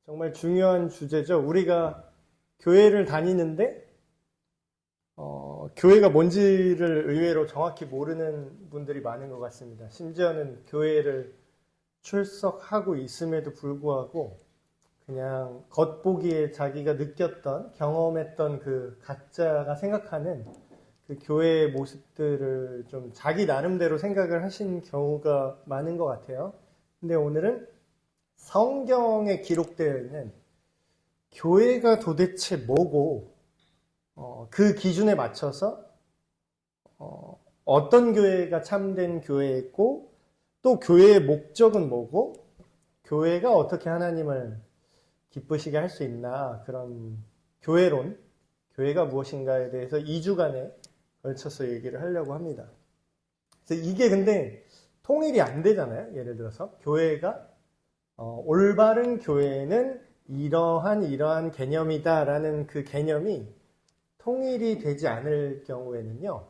정말 중요한 주제죠. 우리가 교회를 다니는데 교회가 뭔지를 의외로 정확히 모르는 분들이 많은 것 같습니다. 심지어는 교회를 출석하고 있음에도 불구하고 그냥 겉보기에 자기가 느꼈던, 경험했던 그 각자가 생각하는 그 교회의 모습들을 좀 자기 나름대로 생각을 하신 경우가 많은 것 같아요. 근데 오늘은 성경에 기록되어 있는 교회가 도대체 뭐고 그 기준에 맞춰서 어떤 교회가 참된 교회였고 또 교회의 목적은 뭐고 교회가 어떻게 하나님을 기쁘시게 할 수 있나, 그런 교회론, 교회가 무엇인가에 대해서 2주간에 걸쳐서 얘기를 하려고 합니다. 그래서 이게 근데 통일이 안 되잖아요. 예를 들어서 교회가 올바른 교회는 이러한 개념이다라는 그 개념이 통일이 되지 않을 경우에는요,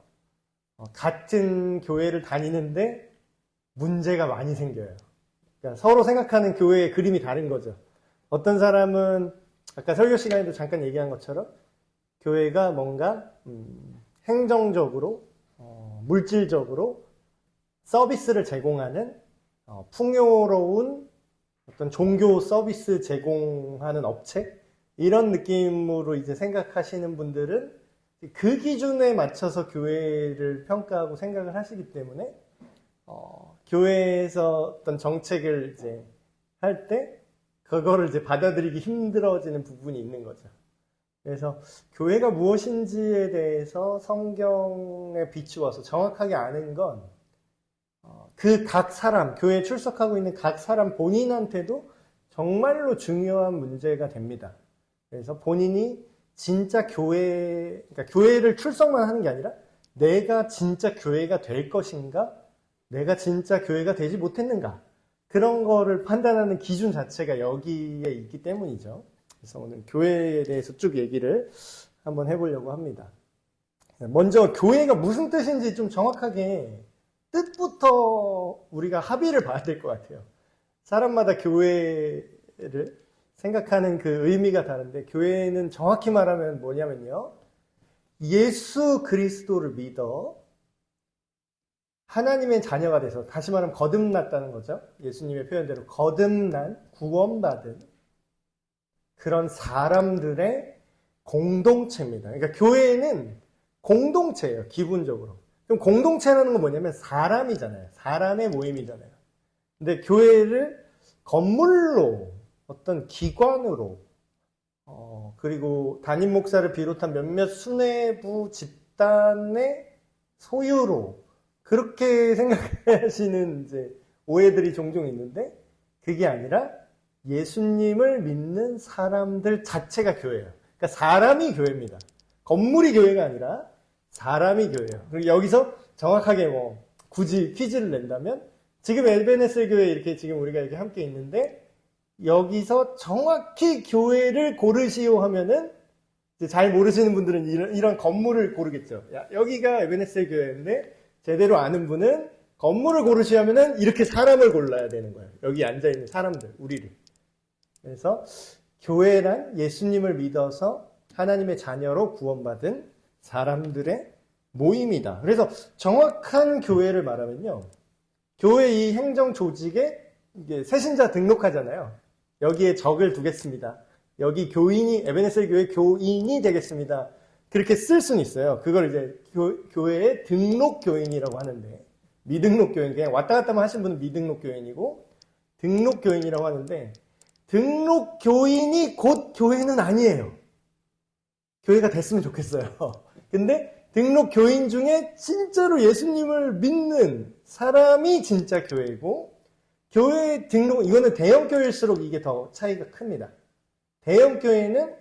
같은 교회를 다니는데 문제가 많이 생겨요. 그러니까 서로 생각하는 교회의 그림이 다른 거죠. 어떤 사람은 아까 설교 시간에도 잠깐 얘기한 것처럼 교회가 뭔가 행정적으로, 물질적으로 서비스를 제공하는 풍요로운 어떤 종교 서비스 제공하는 업체, 이런 느낌으로 이제 생각하시는 분들은 그 기준에 맞춰서 교회를 평가하고 생각을 하시기 때문에 교회에서 어떤 정책을 이제 할 때 그거를 이제 받아들이기 힘들어지는 부분이 있는 거죠. 그래서 교회가 무엇인지에 대해서 성경에 비추어서 정확하게 아는 건 그 각 사람, 교회에 출석하고 있는 각 사람 본인한테도 정말로 중요한 문제가 됩니다. 그래서 본인이 진짜 그러니까 교회를 출석만 하는 게 아니라 내가 진짜 교회가 될 것인가, 내가 진짜 교회가 되지 못했는가, 그런 거를 판단하는 기준 자체가 여기에 있기 때문이죠. 그래서 오늘 교회에 대해서 쭉 얘기를 한번 해보려고 합니다. 먼저 교회가 무슨 뜻인지 좀 정확하게 뜻부터 우리가 합의를 봐야 될 것 같아요. 사람마다 교회를 생각하는 그 의미가 다른데, 교회는 정확히 말하면 뭐냐면요, 예수 그리스도를 믿어 하나님의 자녀가 돼서, 다시 말하면 거듭났다는 거죠. 예수님의 표현대로 거듭난, 구원받은 그런 사람들의 공동체입니다. 그러니까 교회는 공동체예요, 기본적으로. 그럼 공동체라는 건 뭐냐면 사람이잖아요. 사람의 모임이잖아요. 근데 교회를 건물로, 어떤 기관으로, 그리고 담임 목사를 비롯한 몇몇 수뇌부 집단의 소유로, 그렇게 생각하시는 이제 오해들이 종종 있는데, 그게 아니라 예수님을 믿는 사람들 자체가 교회예요. 그러니까 사람이 교회입니다. 건물이 교회가 아니라 사람이 교회예요. 그리고 여기서 정확하게 굳이 퀴즈를 낸다면, 지금 에베네셀 교회 이렇게 지금 우리가 이렇게 함께 있는데, 여기서 정확히 교회를 고르시오 하면은, 이제 잘 모르시는 분들은 이런 건물을 고르겠죠. 야, 여기가 에베네셀 교회인데, 제대로 아는 분은 건물을 고르시오 하면은 이렇게 사람을 골라야 되는 거예요. 여기 앉아있는 사람들, 우리를. 그래서 교회란 예수님을 믿어서 하나님의 자녀로 구원받은 사람들의 모임이다. 그래서 정확한 교회를 말하면요, 교회 이 행정 조직에 이게 새신자 등록하잖아요. 여기에 적을 두겠습니다. 여기 교인이, 에베네셀 교회 교인이 되겠습니다. 그렇게 쓸 수는 있어요. 그걸 이제 교회의 등록 교인이라고 하는데, 미등록 교인, 그냥 왔다 갔다만 하신 분은 미등록 교인이고, 등록 교인이라고 하는데, 등록 교인이 곧 교회는 아니에요. 교회가 됐으면 좋겠어요. 근데 등록 교인 중에 진짜로 예수님을 믿는 사람이 진짜 교회고, 교회 등록, 이거는 대형 교회일수록 이게 더 차이가 큽니다. 대형 교회는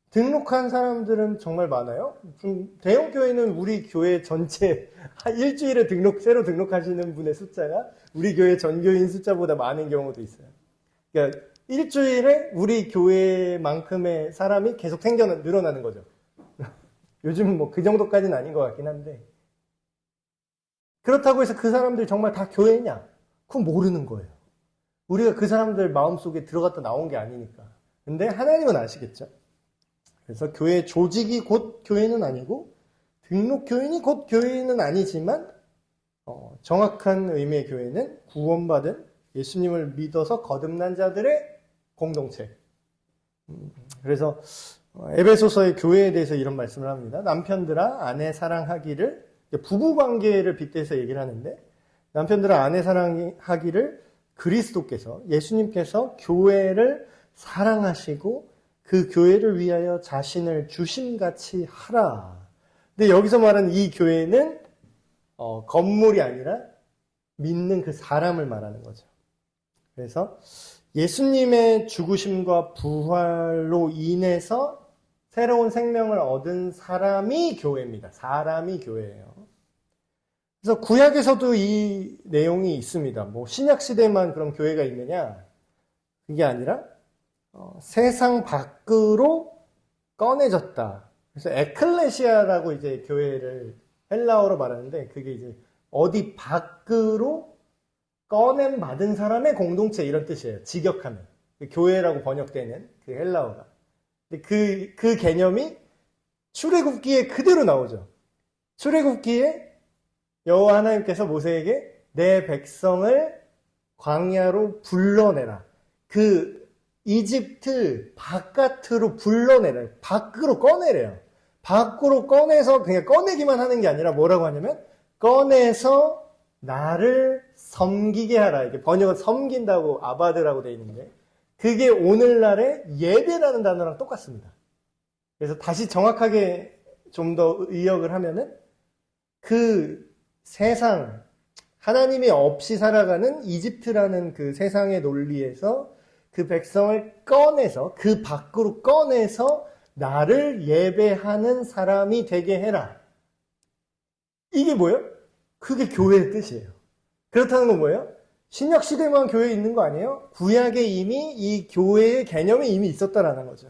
등록한 사람들은 정말 많아요. 대형 교회는 우리 교회 전체 일주일에 새로 등록하시는 분의 숫자가 우리 교회 전교인 숫자보다 많은 경우도 있어요. 그러니까 일주일에 우리 교회만큼의 사람이 계속 늘어나는 거죠. 요즘은 그 정도까지는 아닌 것 같긴 한데, 그렇다고 해서 그 사람들이 정말 다 교회냐? 그건 모르는 거예요. 우리가 그 사람들 마음속에 들어갔다 나온 게 아니니까. 근데 하나님은 아시겠죠. 그래서 교회 조직이 곧 교회는 아니고 등록 교인이 곧 교회는 아니지만 정확한 의미의 교회는 구원받은 예수님을 믿어서 거듭난 자들의 공동체. 그래서 에베소서의 교회에 대해서 이런 말씀을 합니다. 남편들아 아내 사랑하기를, 부부관계를 빗대서 얘기를 하는데, 남편들아 아내 사랑하기를 그리스도께서, 예수님께서 교회를 사랑하시고 그 교회를 위하여 자신을 주심같이 하라. 근데 여기서 말하는 이 교회는 건물이 아니라 믿는 그 사람을 말하는 거죠. 그래서 예수님의 죽으심과 부활로 인해서 새로운 생명을 얻은 사람이 교회입니다. 사람이 교회예요. 그래서 구약에서도 이 내용이 있습니다. 신약 시대만 그런 교회가 있느냐? 그게 아니라 세상 밖으로 꺼내졌다. 그래서 에클레시아라고 이제 교회를 헬라어로 말하는데, 그게 이제 어디 밖으로 꺼냄 받은 사람의 공동체, 이런 뜻이에요. 직역하면. 교회라고 번역되는 그 헬라어가. 근데 그 개념이 출애굽기에 그대로 나오죠. 출애굽기에 여호와 하나님께서 모세에게 내 백성을 광야로 불러내라. 그 이집트 바깥으로 불러내라. 밖으로 꺼내래요. 밖으로 꺼내서 그냥 꺼내기만 하는 게 아니라 뭐라고 하냐면 꺼내서 나를 섬기게 하라. 이렇게 번역은 섬긴다고 아바드라고 되어 있는데, 그게 오늘날의 예배라는 단어랑 똑같습니다. 그래서 다시 정확하게 좀 더 의역을 하면은 그 세상, 하나님이 없이 살아가는 이집트라는 그 세상의 논리에서 그 백성을 꺼내서, 그 밖으로 꺼내서 나를 예배하는 사람이 되게 해라. 이게 뭐예요? 그게 교회의 뜻이에요. 그렇다는 건 뭐예요? 신약 시대만 교회에 있는 거 아니에요? 구약에 이미 이 교회의 개념이 이미 있었다라는 거죠.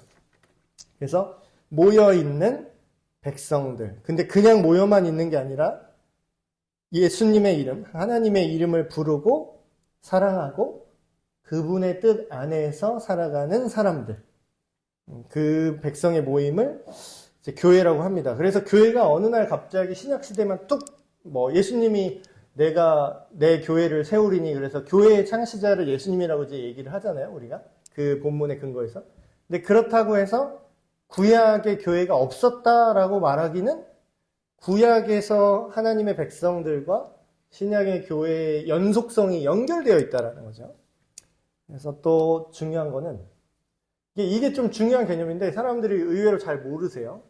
그래서 모여있는 백성들. 근데 그냥 모여만 있는 게 아니라 예수님의 이름, 하나님의 이름을 부르고 사랑하고 그분의 뜻 안에서 살아가는 사람들. 그 백성의 모임을 이제 교회라고 합니다. 그래서 교회가 어느 날 갑자기 신약 시대만 뚝, 예수님이 내가 내 교회를 세우리니, 그래서 교회의 창시자를 예수님이라고 이제 얘기를 하잖아요, 우리가. 그 본문의 근거에서. 근데 그렇다고 해서 구약의 교회가 없었다라고 말하기는, 구약에서 하나님의 백성들과 신약의 교회의 연속성이 연결되어 있다라는 거죠. 그래서 또 중요한 거는, 이게 좀 중요한 개념인데 사람들이 의외로 잘 모르세요.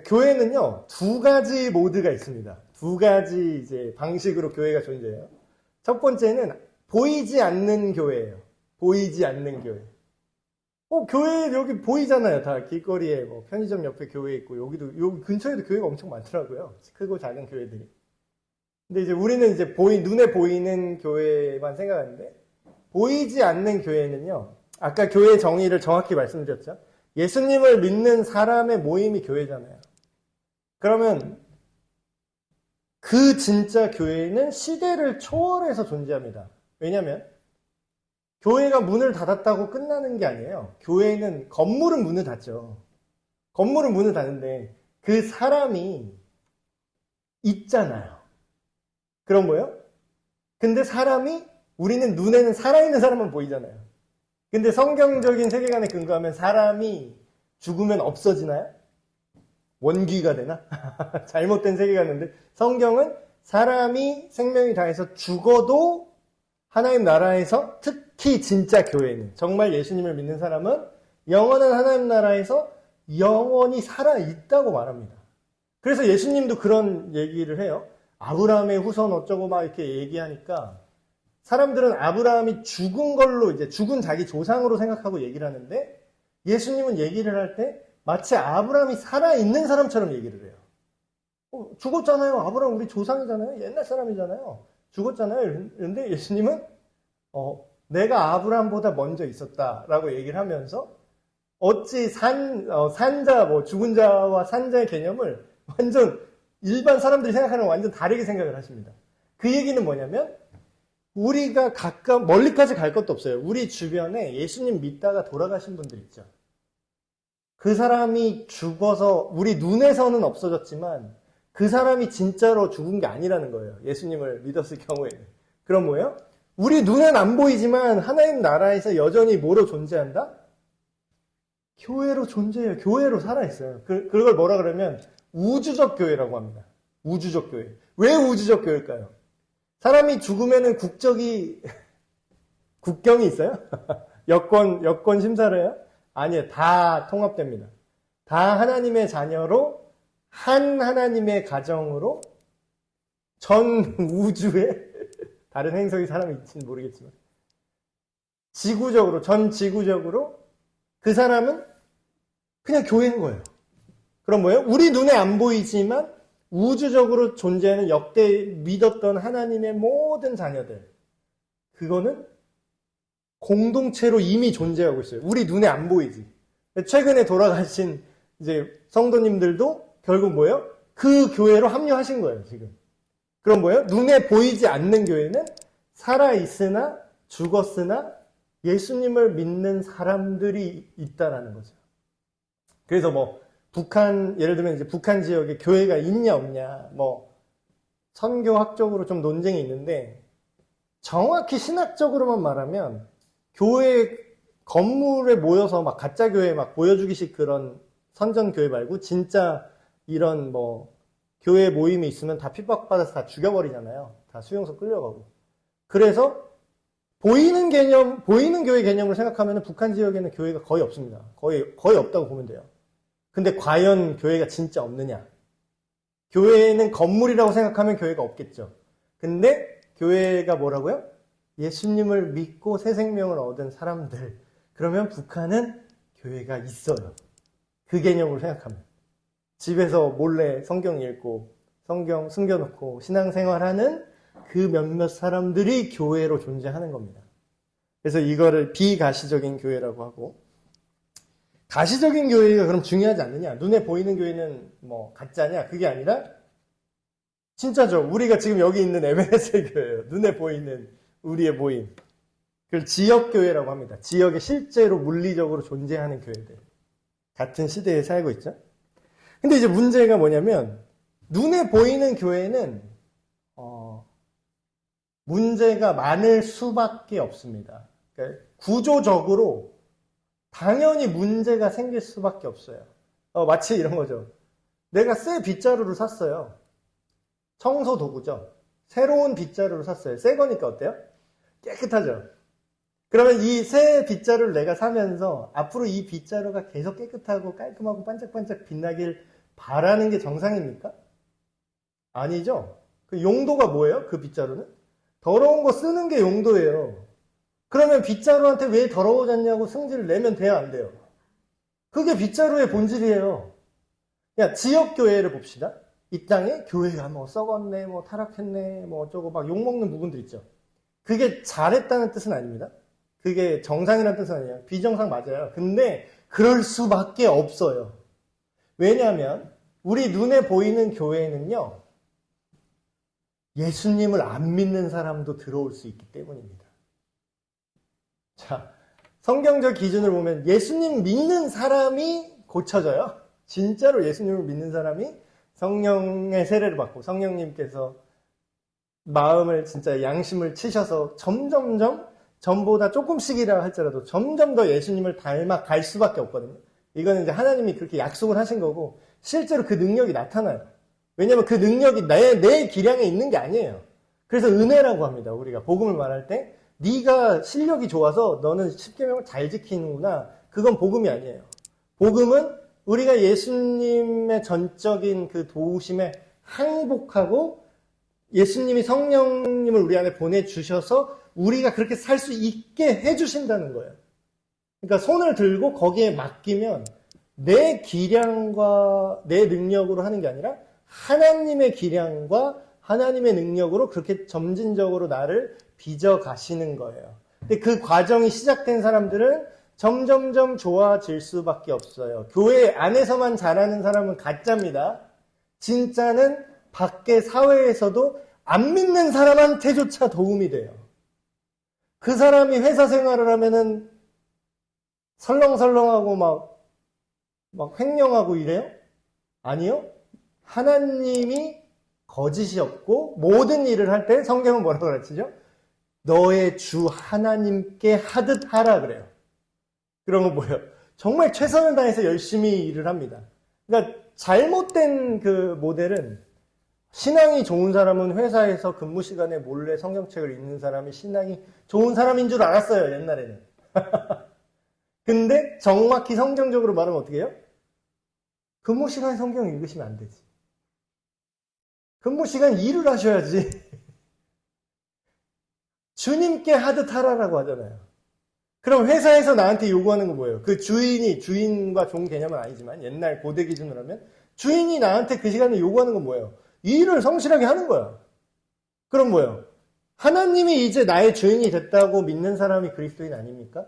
교회는요, 두 가지 모드가 있습니다. 두 가지 이제 방식으로 교회가 존재해요. 첫 번째는 보이지 않는 교회예요. 보이지 않는 교회. 교회 여기 보이잖아요. 다 길거리에 편의점 옆에 교회 있고, 여기 근처에도 교회가 엄청 많더라고요. 크고 작은 교회들이. 근데 이제 우리는 이제 눈에 보이는 교회만 생각하는데, 보이지 않는 교회는요, 아까 교회의 정의를 정확히 말씀드렸죠. 예수님을 믿는 사람의 모임이 교회잖아요. 그러면 그 진짜 교회는 시대를 초월해서 존재합니다. 왜냐하면 교회가 문을 닫았다고 끝나는 게 아니에요. 교회는, 건물은 문을 닫죠. 건물은 문을 닫는데 그 사람이 있잖아요. 그런 거예요. 근데 우리는 눈에는 살아있는 사람만 보이잖아요. 근데 성경적인 세계관에 근거하면 사람이 죽으면 없어지나요? 원귀가 되나? 잘못된 세계관인데, 성경은 사람이 생명이 다해서 죽어도 하나님 나라에서, 특히 진짜 교회는, 정말 예수님을 믿는 사람은 영원한 하나님 나라에서 영원히 살아있다고 말합니다. 그래서 예수님도 그런 얘기를 해요. 아브라함의 후손 어쩌고 막 이렇게 얘기하니까 사람들은 아브라함이 죽은 걸로, 이제 죽은 자기 조상으로 생각하고 얘기를 하는데, 예수님은 얘기를 할 때 마치 아브라함이 살아있는 사람처럼 얘기를 해요. 죽었잖아요. 아브라함 우리 조상이잖아요. 옛날 사람이잖아요. 죽었잖아요. 그런데 예수님은 내가 아브라함보다 먼저 있었다라고 얘기를 하면서, 어찌 산자, 죽은 자와 산자의 개념을 완전 일반 사람들이 생각하는 완전 다르게 생각을 하십니다. 그 얘기는 뭐냐면, 우리가 멀리까지 갈 것도 없어요. 우리 주변에 예수님 믿다가 돌아가신 분들 있죠. 그 사람이 죽어서 우리 눈에서는 없어졌지만 그 사람이 진짜로 죽은 게 아니라는 거예요. 예수님을 믿었을 경우에는. 그럼 뭐예요? 우리 눈엔 안 보이지만 하나님 나라에서 여전히 뭐로 존재한다? 교회로 존재해요. 교회로 살아있어요. 그걸 뭐라 그러면 우주적 교회라고 합니다. 우주적 교회. 왜 우주적 교회일까요? 사람이 죽으면은 국경이 있어요? 여권 심사를 해요? 아니에요. 다 통합됩니다. 다 하나님의 자녀로, 한 하나님의 가정으로, 전 우주에, 다른 행성의 사람이 있지는 모르겠지만, 전 지구적으로, 그 사람은 그냥 교회인 거예요. 그럼 뭐예요? 우리 눈에 안 보이지만, 우주적으로 존재하는 역대 믿었던 하나님의 모든 자녀들. 그거는 공동체로 이미 존재하고 있어요. 우리 눈에 안 보이지. 최근에 돌아가신 이제 성도님들도 결국 뭐예요? 그 교회로 합류하신 거예요, 지금. 그럼 뭐예요? 눈에 보이지 않는 교회는 살아있으나 죽었으나 예수님을 믿는 사람들이 있다라는 거죠. 그래서 예를 들면 이제 북한 지역에 교회가 있냐 없냐, 선교학적으로 좀 논쟁이 있는데, 정확히 신학적으로만 말하면, 교회 건물에 모여서 가짜 교회 보여주기식 그런 선전교회 말고, 진짜 이런 교회 모임이 있으면 다 핍박받아서 다 죽여버리잖아요. 다 수용소 끌려가고. 그래서, 보이는 교회 개념으로 생각하면 북한 지역에는 교회가 거의 없습니다. 거의 없다고 보면 돼요. 근데 과연 교회가 진짜 없느냐? 교회는 건물이라고 생각하면 교회가 없겠죠. 근데 교회가 뭐라고요? 예수님을 믿고 새 생명을 얻은 사람들. 그러면 북한은 교회가 있어요. 그 개념으로 생각하면. 집에서 몰래 성경 읽고 성경 숨겨놓고 신앙생활하는 그 몇몇 사람들이 교회로 존재하는 겁니다. 그래서 이거를 비가시적인 교회라고 하고, 가시적인 교회가 그럼 중요하지 않느냐? 눈에 보이는 교회는 가짜냐? 그게 아니라 진짜죠. 우리가 지금 여기 있는 에베네셀 교회예요. 눈에 보이는 우리의 모임. 그걸 지역교회라고 합니다. 지역에 실제로 물리적으로 존재하는 교회들. 같은 시대에 살고 있죠. 근데 이제 문제가 뭐냐면, 눈에 보이는 교회는 문제가 많을 수밖에 없습니다. 그러니까 구조적으로 당연히 문제가 생길 수밖에 없어요. 마치 이런 거죠. 내가 새 빗자루를 샀어요. 청소 도구죠. 새로운 빗자루를 샀어요. 새 거니까 어때요? 깨끗하죠. 그러면 이 새 빗자루를 내가 사면서 앞으로 이 빗자루가 계속 깨끗하고 깔끔하고 반짝반짝 빛나길 바라는 게 정상입니까? 아니죠. 그 용도가 뭐예요? 그 빗자루는? 더러운 거 쓰는 게 용도예요. 그러면 빗자루한테 왜 더러워졌냐고 승질을 내면 돼요, 안 돼요? 그게 빗자루의 본질이에요. 그냥 지역교회를 봅시다. 이 땅에 교회가 썩었네, 타락했네, 어쩌고 욕먹는 부분들 있죠. 그게 잘했다는 뜻은 아닙니다. 그게 정상이라는 뜻은 아니에요. 비정상 맞아요. 근데 그럴 수밖에 없어요. 왜냐하면 우리 눈에 보이는 교회는요, 예수님을 안 믿는 사람도 들어올 수 있기 때문입니다. 자, 성경적 기준으로 보면 예수님 믿는 사람이 고쳐져요. 진짜로 예수님을 믿는 사람이 성령의 세례를 받고 성령님께서 마음을 진짜 양심을 치셔서 점점점 전보다 조금씩이라 할지라도 점점 더 예수님을 닮아 갈 수밖에 없거든요. 이거는 이제 하나님이 그렇게 약속을 하신 거고 실제로 그 능력이 나타나요. 왜냐하면 그 능력이 내 기량에 있는 게 아니에요. 그래서 은혜라고 합니다. 우리가 복음을 말할 때 네가 실력이 좋아서 너는 십계명을 잘 지키는구나. 그건 복음이 아니에요. 복음은 우리가 예수님의 전적인 그 도우심에 항복하고 예수님이 성령님을 우리 안에 보내주셔서 우리가 그렇게 살 수 있게 해주신다는 거예요. 그러니까 손을 들고 거기에 맡기면 내 기량과 내 능력으로 하는 게 아니라 하나님의 기량과 하나님의 능력으로 그렇게 점진적으로 나를 빚어 가시는 거예요. 근데 그 과정이 시작된 사람들은 점점점 좋아질 수밖에 없어요. 교회 안에서만 잘하는 사람은 가짜입니다. 진짜는 밖에 사회에서도 안 믿는 사람한테조차 도움이 돼요. 그 사람이 회사 생활을 하면은 설렁설렁하고 막 횡령하고 이래요? 아니요. 하나님이 거짓이 없고 모든 일을 할 때 성경은 뭐라고 가르치죠? 너의 주 하나님께 하듯 하라 그래요. 그러면 뭐예요? 정말 최선을 다해서 열심히 일을 합니다. 그러니까 잘못된 그 모델은 신앙이 좋은 사람은 회사에서 근무 시간에 몰래 성경책을 읽는 사람이 신앙이 좋은 사람인 줄 알았어요, 옛날에는. 근데 정확히 성경적으로 말하면 어떻게 해요? 근무 시간에 성경 읽으시면 안 되지. 근무 시간 일을 하셔야지. 주님께 하듯 하라라고 하잖아요. 그럼 회사에서 나한테 요구하는 건 뭐예요? 그 주인과 종 개념은 아니지만 옛날 고대 기준으로 하면 주인이 나한테 그 시간에 요구하는 건 뭐예요? 일을 성실하게 하는 거야. 그럼 뭐예요? 하나님이 이제 나의 주인이 됐다고 믿는 사람이 그리스도인 아닙니까?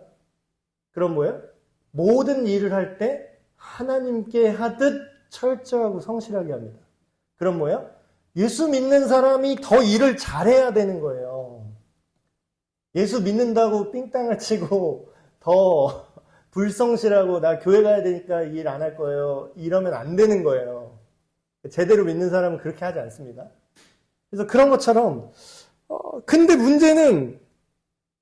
그럼 뭐예요? 모든 일을 할 때 하나님께 하듯 철저하고 성실하게 합니다. 그럼 뭐예요? 예수 믿는 사람이 더 일을 잘해야 되는 거예요. 예수 믿는다고 삥땅을 치고 더 불성실하고 나 교회 가야 되니까 일 안 할 거예요. 이러면 안 되는 거예요. 제대로 믿는 사람은 그렇게 하지 않습니다. 그래서 그런 것처럼 근데 문제는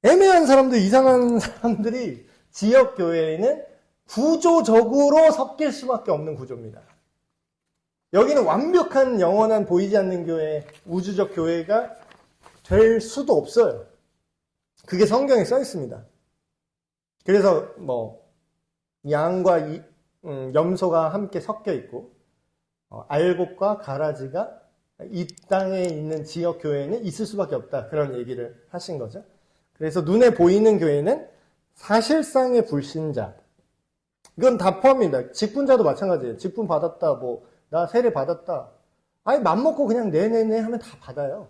애매한 사람들, 이상한 사람들이 지역 교회에는 구조적으로 섞일 수밖에 없는 구조입니다. 여기는 완벽한 영원한 보이지 않는 교회, 우주적 교회가 될 수도 없어요. 그게 성경에 써 있습니다. 그래서 양과 염소가 함께 섞여 있고 알곡과 가라지가 이 땅에 있는 지역 교회에는 있을 수밖에 없다. 그런 얘기를 하신 거죠. 그래서 눈에 보이는 교회는 사실상의 불신자. 이건 다 포함입니다. 직분자도 마찬가지예요. 직분 받았다, 나 세례 받았다. 아니, 맘먹고 그냥 네네네 하면 다 받아요.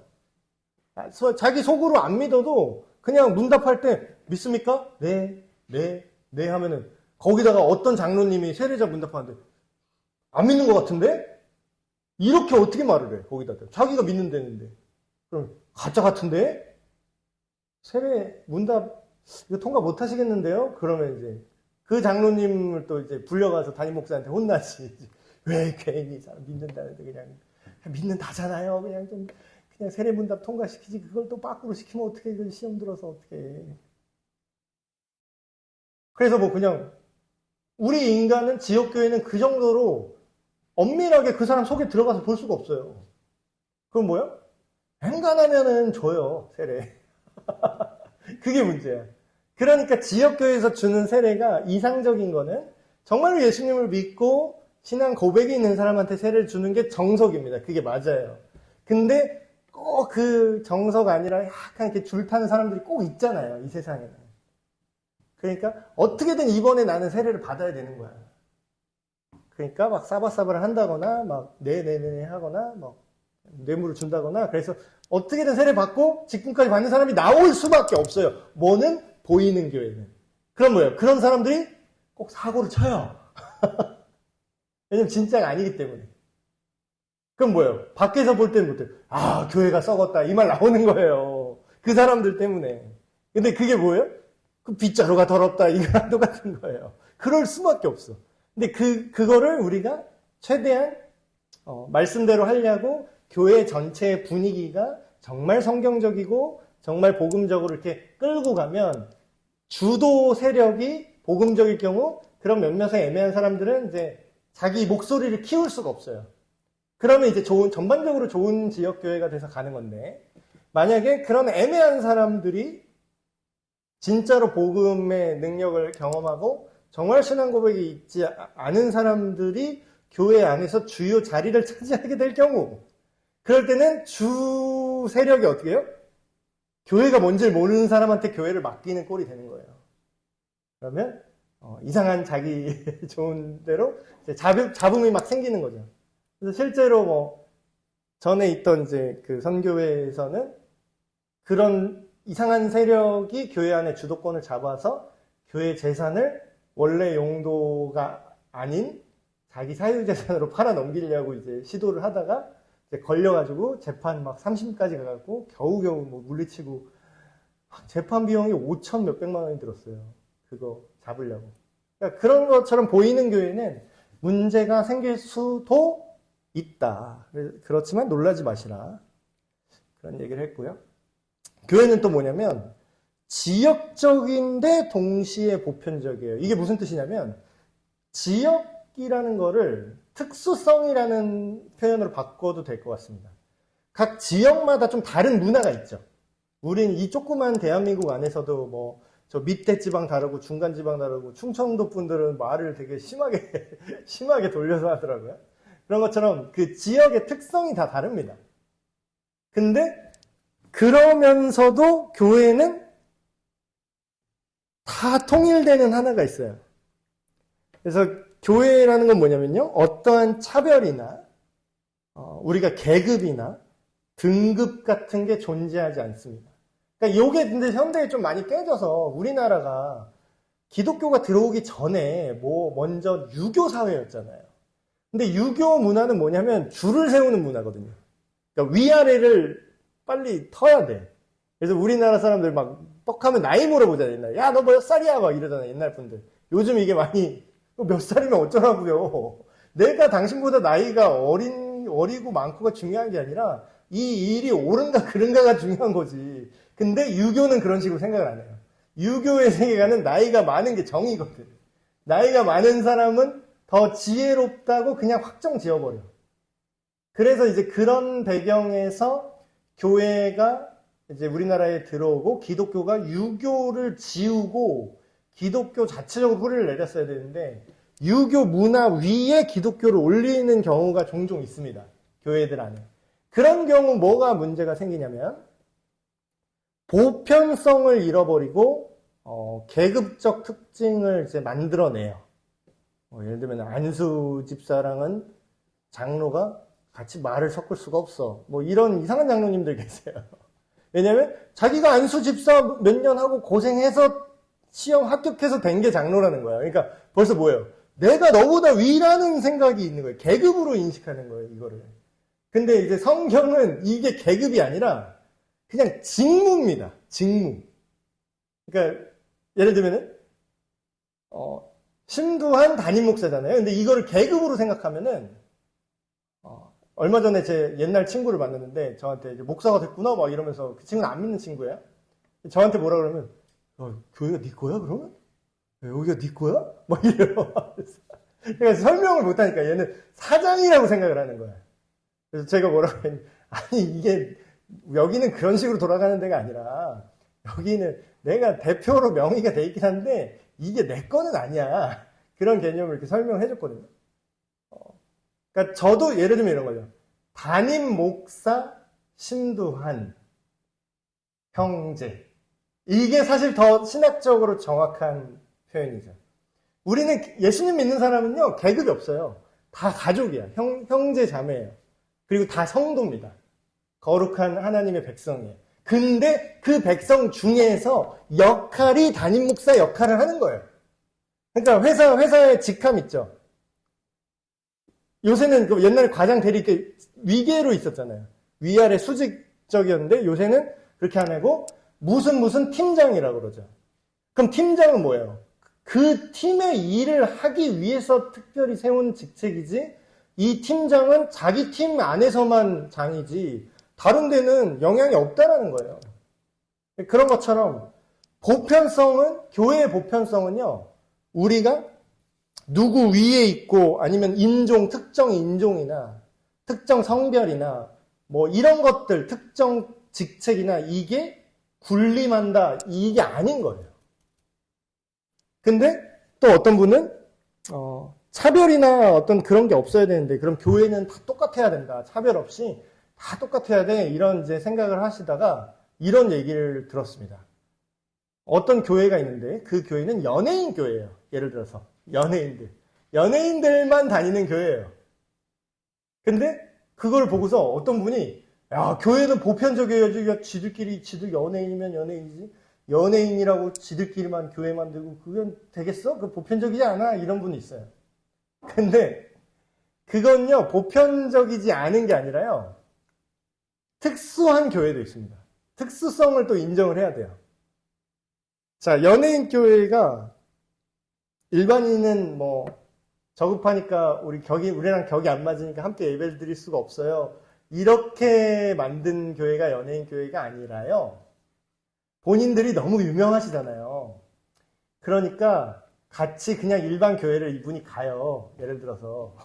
자기 속으로 안 믿어도 그냥 문답할 때 믿습니까? 네, 네, 네 하면은 거기다가 어떤 장로님이 세례자 문답하는데 안 믿는 것 같은데? 이렇게 어떻게 말을 해? 거기다 자기가 믿는다는데. 그럼 가짜 같은데? 세례 문답 이거 통과 못 하시겠는데요? 그러면 이제 그 장로님을 또 이제 불려가서 담임 목사한테 혼나지. 왜 괜히 사람 믿는다는데 그냥 믿는다잖아요. 그냥 세례 문답 통과시키지 그걸 또 빠꾸로 시키면 어떻게 그 시험 들어서 어떻게. 그래서 그냥 우리 인간은 지역교회는 그 정도로 엄밀하게 그 사람 속에 들어가서 볼 수가 없어요. 그럼 뭐야? 행간하면은 줘요, 세례. 그게 문제야. 그러니까 지역교회에서 주는 세례가 이상적인 거는 정말로 예수님을 믿고 신앙 고백이 있는 사람한테 세례를 주는 게 정석입니다. 그게 맞아요. 근데 꼭 그 정석 아니라 약간 이렇게 줄 타는 사람들이 꼭 있잖아요, 이 세상에는. 그러니까 어떻게든 이번에 나는 세례를 받아야 되는 거야. 그러니까 막 싸바싸바를 한다거나 막 네네네 하거나 막 뇌물을 준다거나 그래서 어떻게든 세례 받고 직분까지 받는 사람이 나올 수밖에 없어요. 뭐는 보이는 교회는. 그럼 뭐예요? 그런 사람들이 꼭 사고를 쳐요. 왜냐면 진짜가 아니기 때문에. 그럼 뭐예요? 밖에서 볼 때는 못해요. 아, 교회가 썩었다. 이 말 나오는 거예요. 그 사람들 때문에. 근데 그게 뭐예요? 그 빗자루가 더럽다. 이거랑 똑같은 거예요. 그럴 수밖에 없어. 근데 그거를 우리가 최대한, 말씀대로 하려고 교회 전체의 분위기가 정말 성경적이고 정말 복음적으로 이렇게 끌고 가면 주도 세력이 복음적일 경우 그런 몇몇의 애매한 사람들은 이제 자기 목소리를 키울 수가 없어요. 그러면 이제 전반적으로 좋은 지역교회가 돼서 가는 건데 만약에 그런 애매한 사람들이 진짜로 복음의 능력을 경험하고 정말 신앙 고백이 있지 않은 사람들이 교회 안에서 주요 자리를 차지하게 될 경우 그럴 때는 주 세력이 어떻게 해요? 교회가 뭔지를 모르는 사람한테 교회를 맡기는 꼴이 되는 거예요. 그러면 이상한 자기 좋은 대로 잡음이 막 생기는 거죠. 그래서 실제로 전에 있던 이제 그 선교회에서는 그런 이상한 세력이 교회 안에 주도권을 잡아서 교회 재산을 원래 용도가 아닌 자기 사유재산으로 팔아 넘기려고 이제 시도를 하다가 이제 걸려가지고 재판 막 3심까지 가갖고 겨우겨우 물리치고 재판 비용이 5천 몇백만 원이 들었어요. 그거 잡으려고. 그러니까 그런 것처럼 보이는 교회는 문제가 생길 수도 있다. 그렇지만 놀라지 마시라. 그런 얘기를 했고요. 교회는 또 뭐냐면 지역적인데 동시에 보편적이에요. 이게 무슨 뜻이냐면 지역이라는 거를 특수성이라는 표현으로 바꿔도 될 것 같습니다. 각 지역마다 좀 다른 문화가 있죠. 우린 이 조그만 대한민국 안에서도 뭐 저 밑에 지방 다르고 중간 지방 다르고 충청도 분들은 말을 되게 심하게 돌려서 하더라고요. 그런 것처럼 그 지역의 특성이 다 다릅니다. 근데 그러면서도 교회는 다 통일되는 하나가 있어요. 그래서 교회라는 건 뭐냐면요. 어떠한 차별이나 우리가 계급이나 등급 같은 게 존재하지 않습니다. 그러니까 요게 근데 현대에 좀 많이 깨져서 우리나라가 기독교가 들어오기 전에 뭐 먼저 유교 사회였잖아요. 근데 유교 문화는 뭐냐면 줄을 세우는 문화거든요. 그러니까 위아래를 빨리 터야 돼. 그래서 우리나라 사람들 막 떡하면 나이 물어보잖아요. 옛날에. 야, 너 몇 살이야? 막 이러잖아요. 옛날 분들. 요즘 이게 많이 몇 살이면 어쩌라고요. 내가 당신보다 나이가 어리고 많고가 중요한 게 아니라 이 일이 옳은가 그른가가 중요한 거지. 근데 유교는 그런 식으로 생각을 안 해요. 유교의 세계관은 나이가 많은 게 정이거든. 나이가 많은 사람은 더 지혜롭다고 그냥 확정 지어버려. 그래서 이제 그런 배경에서 교회가 이제 우리나라에 들어오고 기독교가 유교를 지우고 기독교 자체적으로 뿌리를 내렸어야 되는데 유교 문화 위에 기독교를 올리는 경우가 종종 있습니다. 교회들 안에. 그런 경우 뭐가 문제가 생기냐면 보편성을 잃어버리고 계급적 특징을 이제 만들어내요. 예를 들면 안수 집사랑은 장로가 같이 말을 섞을 수가 없어. 뭐 이런 이상한 장로님들 계세요. 왜냐면 자기가 안수 집사 몇 년 하고 고생해서 시험 합격해서 된 게 장로라는 거야. 그러니까 벌써 뭐예요? 내가 너보다 위라는 생각이 있는 거예요. 계급으로 인식하는 거예요, 이거를. 근데 이제 성경은 이게 계급이 아니라 그냥 직무입니다. 직무. 그러니까 예를 들면은 신두한 담임 목사잖아요. 근데 이거를 계급으로 생각하면은 얼마 전에 제 옛날 친구를 만났는데 저한테 이제 목사가 됐구나 막 이러면서 그 친구는 안 믿는 친구예요. 저한테 뭐라 그러면 교회가 네 거야 그러면? 여기가 네 거야? 막 이래요. 그러니까 설명을 못하니까 얘는 사장이라고 생각을 하는 거야. 그래서 제가 뭐라고 했냐면 아니 이게 여기는 그런 식으로 돌아가는 데가 아니라 여기는 내가 대표로 명의가 돼 있긴 한데 이게 내 거는 아니야. 그런 개념을 이렇게 설명을 해줬거든요. 그러니까 저도 예를 들면 이런 거죠. 담임 목사 신두한 형제. 이게 사실 더 신학적으로 정확한 표현이죠. 우리는 예수님 믿는 사람은요, 계급이 없어요. 다 가족이야. 형제 자매예요. 그리고 다 성도입니다. 거룩한 하나님의 백성이에요. 근데 그 백성 중에서 역할이 담임 목사 역할을 하는 거예요. 그러니까 회사에 직함 있죠. 요새는 그 옛날에 과장 대리 때 위계로 있었잖아요. 위아래 수직적이었는데 요새는 그렇게 안 하고 무슨 팀장이라고 그러죠. 그럼 팀장은 뭐예요? 그 팀의 일을 하기 위해서 특별히 세운 직책이지 이 팀장은 자기 팀 안에서만 장이지 다른 데는 영향이 없다라는 거예요. 그런 것처럼 교회의 보편성은요. 우리가 누구 위에 있고 아니면 특정 인종이나 특정 성별이나 뭐 이런 것들 특정 직책이나 이게 군림한다 이게 아닌 거예요. 근데 또 어떤 분은 차별이나 어떤 그런 게 없어야 되는데 그럼 교회는 다 똑같아야 된다. 차별 없이 다 똑같아야 돼. 이런 이제 생각을 하시다가 이런 얘기를 들었습니다. 어떤 교회가 있는데 그 교회는 연예인 교회예요. 예를 들어서 연예인들만 다니는 교회예요. 근데 그걸 보고서 어떤 분이 야 교회는 보편적이어야지 지들 연예인이면 연예인이지 연예인이라고 지들끼리만 교회 만들고 그건 되겠어? 그 보편적이지 않아? 이런 분이 있어요. 근데 그건요 보편적이지 않은 게 아니라요 특수한 교회도 있습니다. 특수성을 또 인정을 해야 돼요. 자, 연예인 교회가 일반인은 뭐 저급하니까 우리랑 격이 안 맞으니까 함께 예배를 드릴 수가 없어요. 이렇게 만든 교회가 연예인 교회가 아니라요. 본인들이 너무 유명하시잖아요. 그러니까 같이 그냥 일반 교회를 이분이 가요. 예를 들어서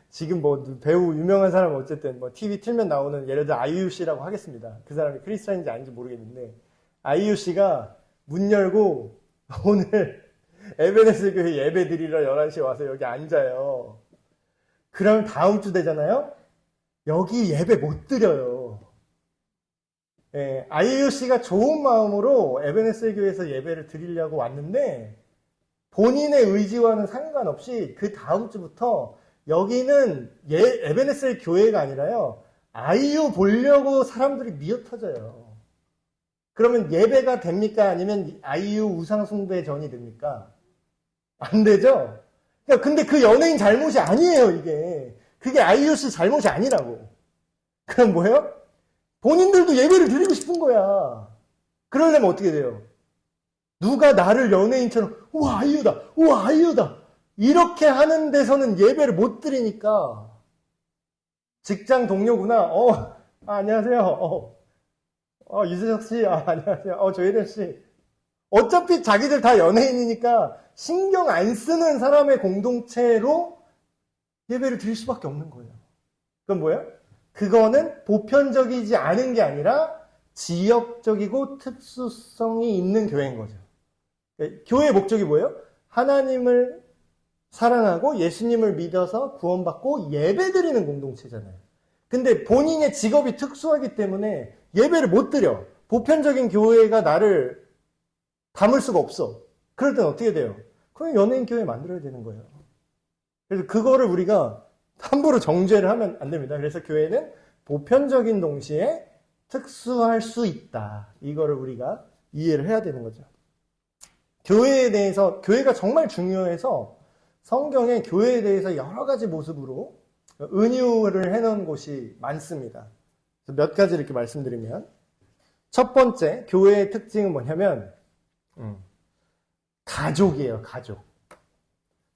지금 뭐 배우 유명한 사람 어쨌든 뭐 TV 틀면 나오는 예를 들어 아이유 씨라고 하겠습니다. 그 사람이 크리스찬인지 아닌지 모르겠는데 아이유 씨가 문 열고 오늘 에베네스 교회 예배 드리러 11시에 와서 여기 앉아요. 그럼 다음 주 되잖아요. 여기 예배 못 드려요. 예, 아이유 씨가 좋은 마음으로 에베네스 교회에서 예배를 드리려고 왔는데 본인의 의지와는 상관없이 그 다음 주부터 여기는 에베네스 교회가 아니라요. 아이유 보려고 사람들이 미어터져요. 그러면 예배가 됩니까? 아니면 아이유 우상숭배 전이 됩니까? 안 되죠? 그러니까 근데 그 연예인 잘못이 아니에요, 이게. 그게 아이유 씨 잘못이 아니라고. 그럼 뭐예요? 본인들도 예배를 드리고 싶은 거야. 그러려면 어떻게 돼요? 누가 나를 연예인처럼 우와 아이유다, 우와 아이유다 이렇게 하는 데서는 예배를 못 드리니까 직장 동료구나. 안녕하세요. 유재석 씨, 안녕하세요. 조혜련 씨. 어차피 자기들 다 연예인이니까 신경 안 쓰는 사람의 공동체로 예배를 드릴 수밖에 없는 거예요. 그건 뭐예요? 그거는 보편적이지 않은 게 아니라 지역적이고 특수성이 있는 교회인 거죠. 교회의 목적이 뭐예요? 하나님을 사랑하고 예수님을 믿어서 구원받고 예배드리는 공동체잖아요. 근데 본인의 직업이 특수하기 때문에 예배를 못 드려. 보편적인 교회가 나를 담을 수가 없어. 그럴 땐 어떻게 돼요? 그럼 연예인 교회 만들어야 되는 거예요. 그래서 그거를 우리가 함부로 정죄를 하면 안 됩니다. 그래서 교회는 보편적인 동시에 특수할 수 있다. 이거를 우리가 이해를 해야 되는 거죠. 교회에 대해서, 교회가 정말 중요해서 성경에 교회에 대해서 여러 가지 모습으로 은유를 해놓은 곳이 많습니다. 몇 가지 이렇게 말씀드리면, 첫 번째, 교회의 특징은 뭐냐면, 가족이에요, 가족.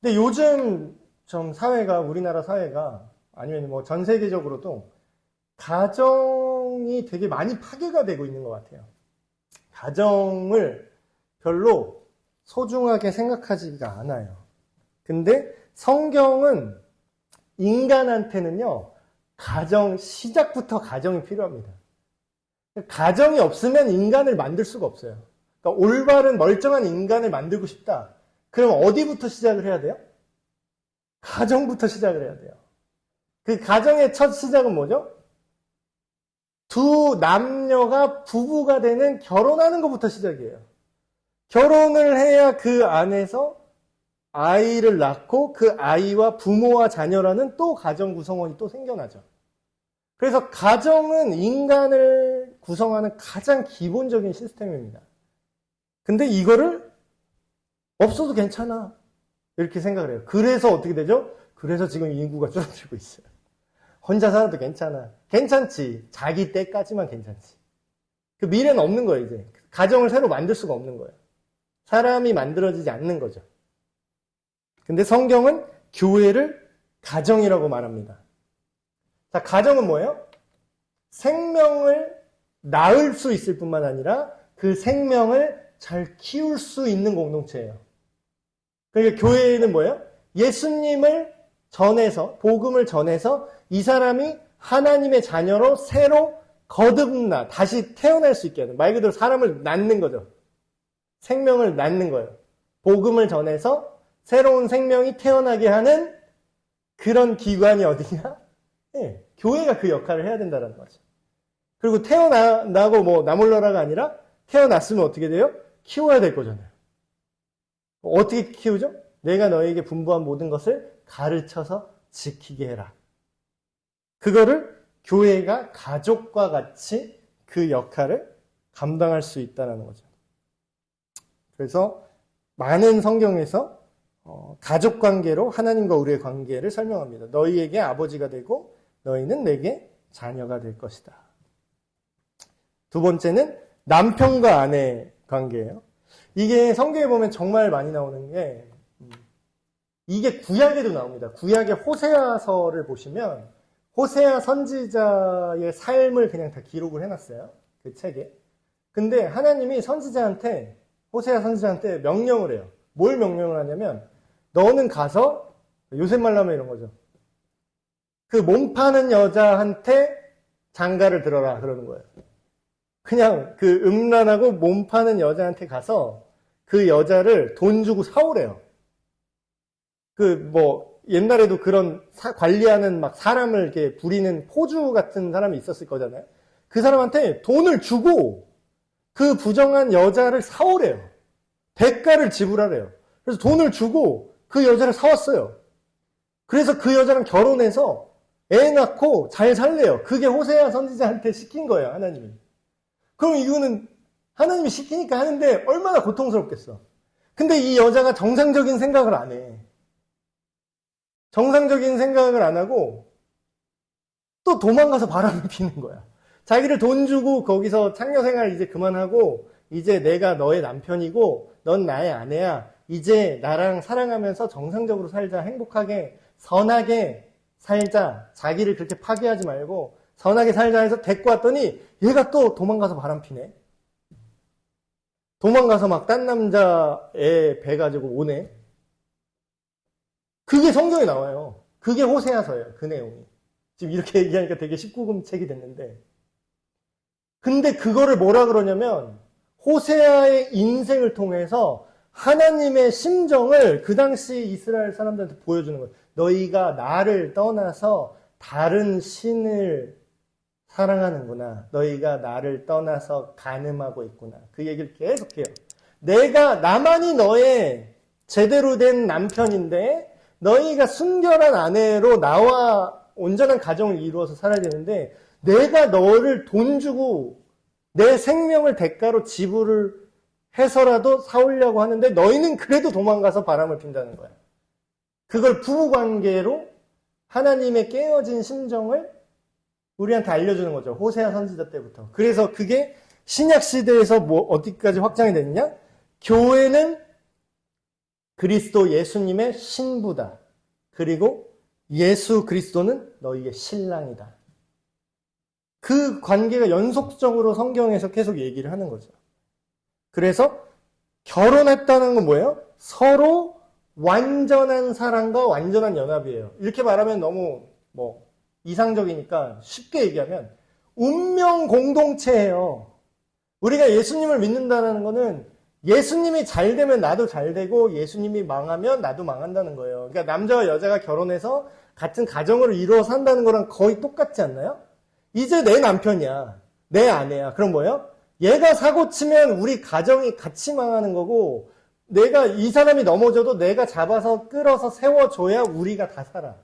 근데 요즘 좀 사회가, 우리나라 사회가, 아니면 뭐 전 세계적으로도 가정이 되게 많이 파괴가 되고 있는 것 같아요. 가정을 별로 소중하게 생각하지가 않아요. 근데 성경은 인간한테는요, 시작부터 가정이 필요합니다. 가정이 없으면 인간을 만들 수가 없어요. 그러니까 올바른 멀쩡한 인간을 만들고 싶다. 그럼 어디부터 시작을 해야 돼요? 가정부터 시작을 해야 돼요. 그 가정의 첫 시작은 뭐죠? 두 남녀가 부부가 되는 결혼하는 것부터 시작이에요. 결혼을 해야 그 안에서 아이를 낳고 그 아이와 부모와 자녀라는 또 가정 구성원이 또 생겨나죠. 그래서 가정은 인간을 구성하는 가장 기본적인 시스템입니다. 근데 이거를 없어도 괜찮아. 이렇게 생각을 해요. 그래서 어떻게 되죠? 그래서 지금 인구가 줄어들고 있어요. 혼자 살아도 괜찮아. 괜찮지. 자기 때까지만 괜찮지. 그 미래는 없는 거예요, 이제. 가정을 새로 만들 수가 없는 거예요. 사람이 만들어지지 않는 거죠. 근데 성경은 교회를 가정이라고 말합니다. 자, 가정은 뭐예요? 생명을 낳을 수 있을 뿐만 아니라 그 생명을 잘 키울 수 있는 공동체예요. 그러니까 교회는 뭐예요? 예수님을 전해서, 복음을 전해서 이 사람이 하나님의 자녀로 새로 거듭나, 다시 태어날 수 있게 하는, 말 그대로 사람을 낳는 거죠. 생명을 낳는 거예요. 복음을 전해서 새로운 생명이 태어나게 하는 그런 기관이 어디냐? 네, 교회가 그 역할을 해야 된다는 거죠. 그리고 태어나고 뭐 나몰라라가 아니라 태어났으면 어떻게 돼요? 키워야 될 거잖아요. 어떻게 키우죠? 내가 너에게 분부한 모든 것을 가르쳐서 지키게 해라. 그거를 교회가 가족과 같이 그 역할을 감당할 수 있다는 거죠. 그래서 많은 성경에서 가족 관계로 하나님과 우리의 관계를 설명합니다. 너희에게 아버지가 되고 너희는 내게 자녀가 될 것이다. 두 번째는 남편과 아내 관계예요. 이게 성경에 보면 정말 많이 나오는 게 이게 구약에도 나옵니다. 구약의 호세아서를 보시면 호세아 선지자의 삶을 그냥 다 기록을 해놨어요. 그 책에. 근데 하나님이 호세아 선지자한테 명령을 해요. 뭘 명령을 하냐면 너는 가서 요새 말로 하면 이런 거죠. 그 몸 파는 여자한테 장가를 들어라 그러는 거예요. 그냥 그 음란하고 몸 파는 여자한테 가서 그 여자를 돈 주고 사오래요. 옛날에도 그런 관리하는 막 사람을 이렇게 부리는 포주 같은 사람이 있었을 거잖아요. 그 사람한테 돈을 주고 그 부정한 여자를 사오래요. 대가를 지불하래요. 그래서 돈을 주고 그 여자를 사왔어요. 그래서 그 여자랑 결혼해서 애 낳고 잘 살래요. 그게 호세아 선지자한테 시킨 거예요, 하나님이. 그럼 이거는 하나님이 시키니까 하는데 얼마나 고통스럽겠어. 근데 이 여자가 정상적인 생각을 안 해. 정상적인 생각을 안 하고 또 도망가서 바람을 피는 거야. 자기를 돈 주고 거기서 창녀생활 이제 그만하고 이제 내가 너의 남편이고 넌 나의 아내야. 이제 나랑 사랑하면서 정상적으로 살자. 행복하게 선하게 살자. 자기를 그렇게 파괴하지 말고 선하게 살자 해서 데리고 왔더니 얘가 또 도망가서 바람 피네. 도망가서 막 딴 남자애 배 가지고 오네. 그게 성경에 나와요. 그게 호세아서예요. 그 내용이. 지금 이렇게 얘기하니까 되게 19금 책이 됐는데. 근데 그거를 뭐라 그러냐면 호세아의 인생을 통해서 하나님의 심정을 그 당시 이스라엘 사람들한테 보여주는 거예요. 너희가 나를 떠나서 다른 신을 사랑하는구나. 너희가 나를 떠나서 간음하고 있구나. 그 얘기를 계속해요. 나만이 너의 제대로 된 남편인데 너희가 순결한 아내로 나와 온전한 가정을 이루어서 살아야 되는데 내가 너를 돈 주고 내 생명을 대가로 지불을 해서라도 사오려고 하는데 너희는 그래도 도망가서 바람을 핀다는 거야. 그걸 부부관계로 하나님의 깨어진 심정을 우리한테 알려주는 거죠. 호세아 선지자 때부터. 그래서 그게 신약시대에서 어디까지 확장이 됐냐? 교회는 그리스도 예수님의 신부다. 그리고 예수 그리스도는 너희의 신랑이다. 그 관계가 연속적으로 성경에서 계속 얘기를 하는 거죠. 그래서 결혼했다는 건 뭐예요? 서로 완전한 사랑과 완전한 연합이에요. 이렇게 말하면 너무 이상적이니까 쉽게 얘기하면 운명 공동체예요. 우리가 예수님을 믿는다는 거는 예수님이 잘 되면 나도 잘 되고 예수님이 망하면 나도 망한다는 거예요. 그러니까 남자와 여자가 결혼해서 같은 가정을 이루어 산다는 거랑 거의 똑같지 않나요? 이제 내 남편이야. 내 아내야. 그럼 뭐예요? 얘가 사고 치면 우리 가정이 같이 망하는 거고 내가 이 사람이 넘어져도 내가 잡아서 끌어서 세워줘야 우리가 다 살아.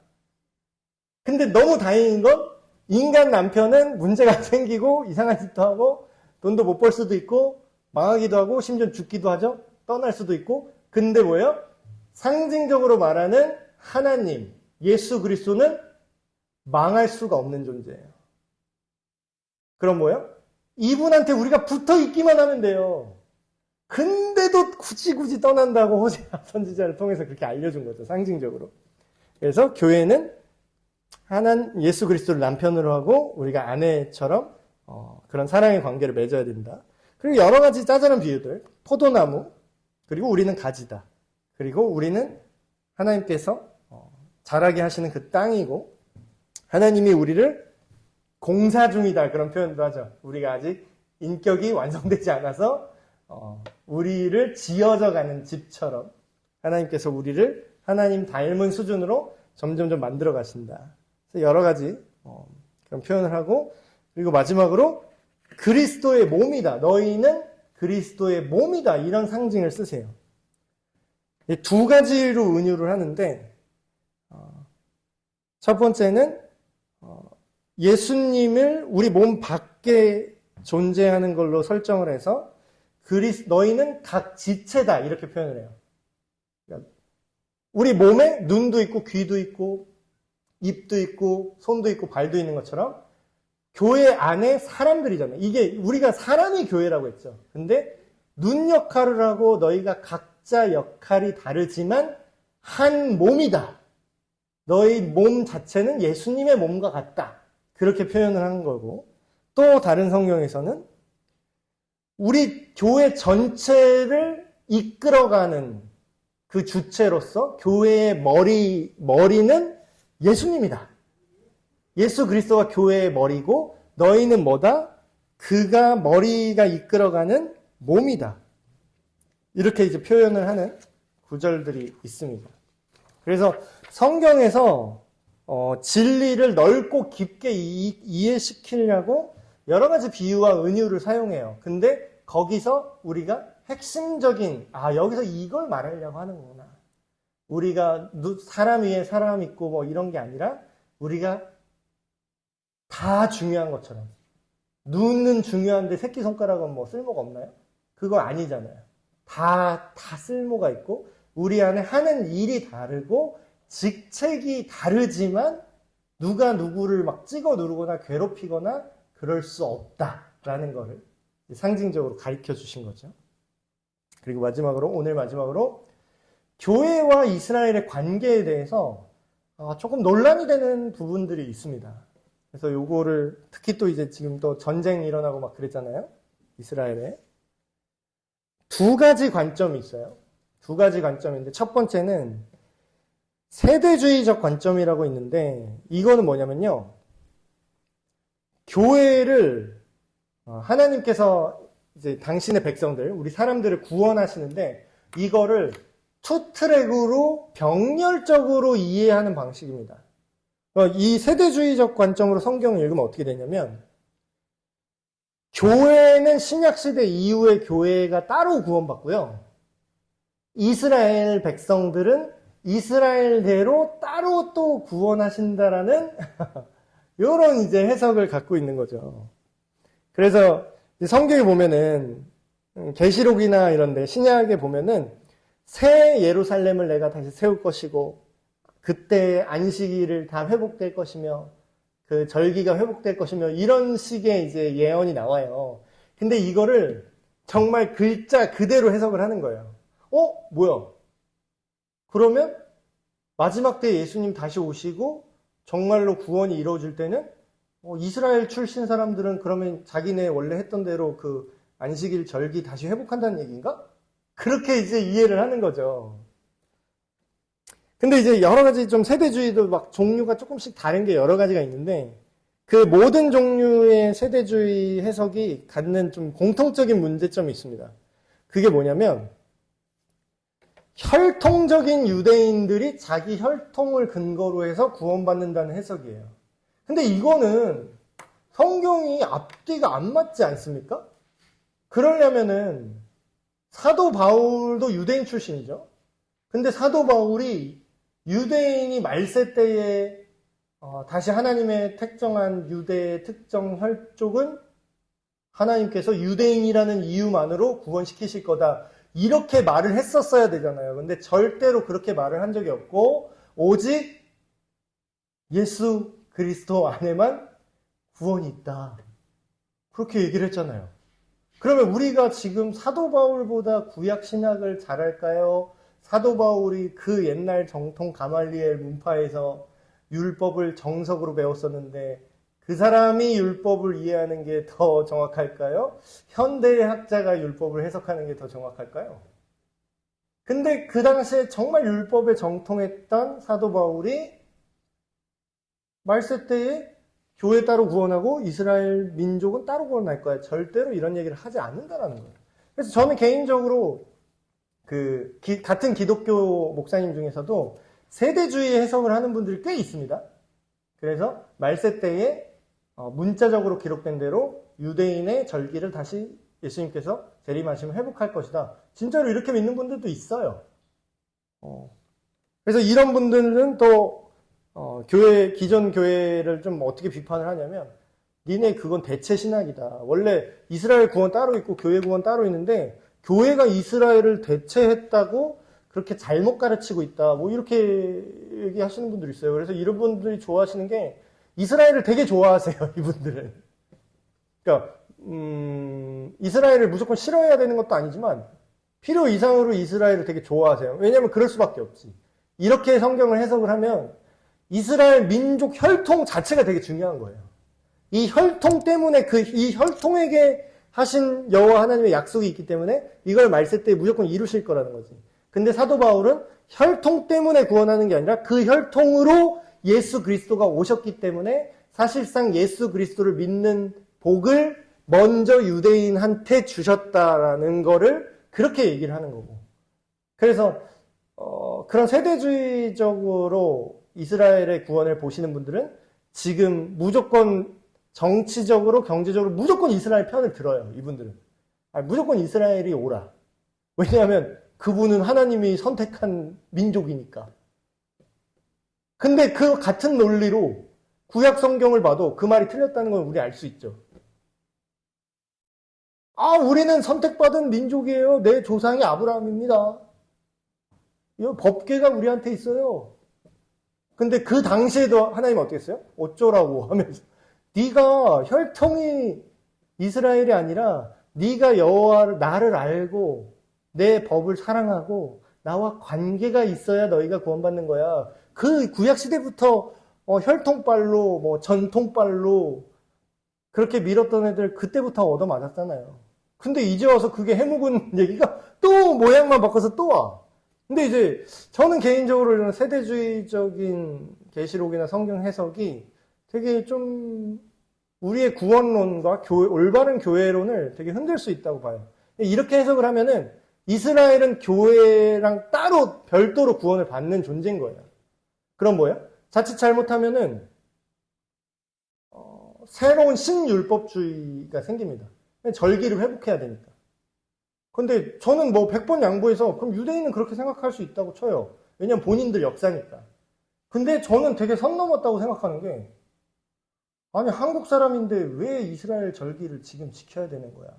근데 너무 다행인 건 인간 남편은 문제가 생기고 이상한 짓도 하고 돈도 못 벌 수도 있고 망하기도 하고 심지어 죽기도 하죠. 떠날 수도 있고. 근데 뭐예요? 상징적으로 말하는 하나님, 예수 그리스도는 망할 수가 없는 존재예요. 그럼 뭐예요? 이분한테 우리가 붙어 있기만 하면 돼요. 근데도 굳이 떠난다고 호세아 선지자를 통해서 그렇게 알려준 거죠. 상징적으로. 그래서 교회는 예수 그리스도를 남편으로 하고 우리가 아내처럼 그런 사랑의 관계를 맺어야 된다. 그리고 여러 가지 짜잘한 비유들. 포도나무, 그리고 우리는 가지다. 그리고 우리는 하나님께서 자라게 하시는 그 땅이고 하나님이 우리를 공사 중이다. 그런 표현도 하죠. 우리가 아직 인격이 완성되지 않아서 우리를 지어져 가는 집처럼 하나님께서 우리를 하나님 닮은 수준으로 점점점 만들어 가신다. 그래서 여러 가지 그런 표현을 하고 그리고 마지막으로 그리스도의 몸이다. 너희는 그리스도의 몸이다. 이런 상징을 쓰세요. 두 가지로 은유를 하는데 첫 번째는 예수님을 우리 몸 밖에 존재하는 걸로 설정을 해서 너희는 각 지체다 이렇게 표현을 해요. 그러니까 우리 몸에 눈도 있고 귀도 있고 입도 있고 손도 있고 발도 있는 것처럼 교회 안에 사람들이잖아요. 이게 우리가 사람이 교회라고 했죠. 근데 눈 역할을 하고 너희가 각자 역할이 다르지만 한 몸이다. 너희 몸 자체는 예수님의 몸과 같다. 그렇게 표현을 하는 거고, 또 다른 성경에서는 우리 교회 전체를 이끌어가는 그 주체로서 교회의 머리는 예수님이다. 예수 그리스도가 교회의 머리고 너희는 뭐다? 그가 머리가 이끌어가는 몸이다. 이렇게 이제 표현을 하는 구절들이 있습니다. 그래서 성경에서 진리를 넓고 깊게 이해시키려고 여러 가지 비유와 은유를 사용해요. 근데 거기서 우리가 핵심적인, 여기서 이걸 말하려고 하는구나. 우리가 사람 위에 사람 있고 뭐 이런 게 아니라 우리가 다 중요한 것처럼. 눈은 중요한데 새끼손가락은 뭐 쓸모가 없나요? 그거 아니잖아요. 다 쓸모가 있고 우리 안에 하는 일이 다르고 직책이 다르지만 누가 누구를 막 찍어 누르거나 괴롭히거나 그럴 수 없다라는 거를 상징적으로 가르쳐 주신 거죠. 그리고 오늘 마지막으로 교회와 이스라엘의 관계에 대해서 조금 논란이 되는 부분들이 있습니다. 그래서 요거를 특히 또 이제 지금 또 전쟁이 일어나고 막 그랬잖아요. 이스라엘에. 두 가지 관점이 있어요. 두 가지 관점인데 첫 번째는 세대주의적 관점이라고 있는데 이거는 뭐냐면요. 교회를 하나님께서 이제 당신의 백성들, 우리 사람들을 구원하시는데 이거를 투트랙으로 병렬적으로 이해하는 방식입니다. 이 세대주의적 관점으로 성경을 읽으면 어떻게 되냐면 교회는 신약시대 이후의 교회가 따로 구원받고요. 이스라엘 백성들은 이스라엘대로 따로 또 구원하신다라는 이런 이제 해석을 갖고 있는 거죠. 그래서 성경에 보면은 계시록이나 이런데 신약에 보면은 새 예루살렘을 내가 다시 세울 것이고 그때 안식일을 다 회복될 것이며 그 절기가 회복될 것이며 이런 식의 이제 예언이 나와요. 근데 이거를 정말 글자 그대로 해석을 하는 거예요. 뭐야? 그러면 마지막 때 예수님 다시 오시고 정말로 구원이 이루어질 때는 이스라엘 출신 사람들은 그러면 자기네 원래 했던 대로 그 안식일 절기 다시 회복한다는 얘기인가? 그렇게 이제 이해를 하는 거죠. 근데 이제 여러 가지 좀 세대주의도 막 종류가 조금씩 다른 게 여러 가지가 있는데 그 모든 종류의 세대주의 해석이 갖는 좀 공통적인 문제점이 있습니다. 그게 뭐냐면 혈통적인 유대인들이 자기 혈통을 근거로 해서 구원받는다는 해석이에요. 근데 이거는 성경이 앞뒤가 안 맞지 않습니까? 그러려면은 사도 바울도 유대인 출신이죠. 근데 사도 바울이 유대인이 말세 때에 다시 하나님의 택정한 유대의 특정 혈족은 하나님께서 유대인이라는 이유만으로 구원시키실 거다. 이렇게 말을 했었어야 되잖아요. 근데 절대로 그렇게 말을 한 적이 없고 오직 예수 그리스도 안에만 구원이 있다. 그렇게 얘기를 했잖아요. 그러면 우리가 지금 사도 바울보다 구약 신약을 잘할까요? 사도 바울이 그 옛날 정통 가말리엘 문파에서 율법을 정석으로 배웠었는데 그 사람이 율법을 이해하는 게 더 정확할까요? 현대의 학자가 율법을 해석하는 게 더 정확할까요? 근데 그 당시에 정말 율법에 정통했던 사도 바울이 말세 때에 교회 따로 구원하고 이스라엘 민족은 따로 구원할 거야. 절대로 이런 얘기를 하지 않는다라는 거예요. 그래서 저는 개인적으로 같은 기독교 목사님 중에서도 세대주의 해석을 하는 분들이 꽤 있습니다. 그래서 말세 때에 문자적으로 기록된 대로 유대인의 절기를 다시 예수님께서 재림하시면 회복할 것이다. 진짜로 이렇게 믿는 분들도 있어요. 그래서 이런 분들은 또 기존 교회를 좀 어떻게 비판을 하냐면 니네 그건 대체 신학이다. 원래 이스라엘 구원 따로 있고 교회 구원 따로 있는데 교회가 이스라엘을 대체했다고 그렇게 잘못 가르치고 있다. 뭐 이렇게 얘기하시는 분들이 있어요. 그래서 이런 분들이 좋아하시는 게 이스라엘을 되게 좋아하세요. 이분들은. 그러니까 이스라엘을 무조건 싫어해야 되는 것도 아니지만 필요 이상으로 이스라엘을 되게 좋아하세요. 왜냐하면 그럴 수밖에 없지. 이렇게 성경을 해석을 하면 이스라엘 민족 혈통 자체가 되게 중요한 거예요. 이 혈통 때문에 이 혈통에게 하신 여호와 하나님의 약속이 있기 때문에 이걸 말세 때 무조건 이루실 거라는 거지. 근데 사도 바울은 혈통 때문에 구원하는 게 아니라 그 혈통으로 예수 그리스도가 오셨기 때문에 사실상 예수 그리스도를 믿는 복을 먼저 유대인한테 주셨다라는 거를 그렇게 얘기를 하는 거고. 그래서 그런 세대주의적으로 이스라엘의 구원을 보시는 분들은 지금 무조건 정치적으로 경제적으로 무조건 이스라엘 편을 들어요. 이분들은. 무조건 이스라엘이 오라. 왜냐하면 그분은 하나님이 선택한 민족이니까. 근데 그 같은 논리로 구약 성경을 봐도 그 말이 틀렸다는 건 우리 알 수 있죠. 우리는 선택받은 민족이에요. 내 조상이 아브라함입니다. 이 법궤가 우리한테 있어요. 근데 그 당시에도 하나님은 어떻게 했어요? 어쩌라고 하면서 네가 혈통이 이스라엘이 아니라 네가 여호와를 나를 알고 내 법을 사랑하고 나와 관계가 있어야 너희가 구원받는 거야. 그 구약 시대부터 혈통빨로 뭐 전통빨로 그렇게 밀었던 애들 그때부터 얻어맞았잖아요. 근데 이제 와서 그게 해묵은 얘기가 또 모양만 바꿔서 또 와. 근데 이제 저는 개인적으로 이런 세대주의적인 계시록이나 성경 해석이 되게 좀 우리의 구원론과 올바른 교회론을 되게 흔들 수 있다고 봐요. 이렇게 해석을 하면은 이스라엘은 교회랑 따로 별도로 구원을 받는 존재인 거예요. 그럼 뭐예요? 자칫 잘못하면은 새로운 신율법주의가 생깁니다. 절기를 회복해야 되니까. 근데 저는 뭐 100번 양보해서 그럼 유대인은 그렇게 생각할 수 있다고 쳐요. 왜냐면 본인들 역사니까. 근데 저는 되게 선 넘었다고 생각하는 게 아니 한국 사람인데 왜 이스라엘 절기를 지금 지켜야 되는 거야?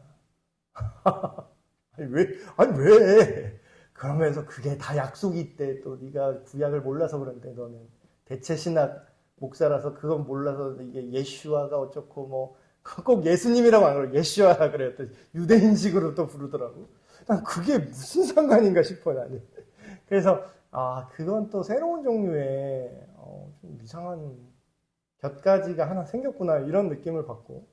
아니 왜? 그러면서 그게 다 약속이 있대. 또 네가 구약을 몰라서 그런데 너는 대체 신학 목사라서 그건 몰라서 이게 예슈아가 어쩌고 뭐 꼭 예수님이라고 안 그러고 예슈아라 그래요. 또 유대인식으로 또 부르더라고. 난 그게 무슨 상관인가 싶어 나는. 그래서 그건 또 새로운 종류의 좀 이상한 곁가지가 하나 생겼구나 이런 느낌을 받고.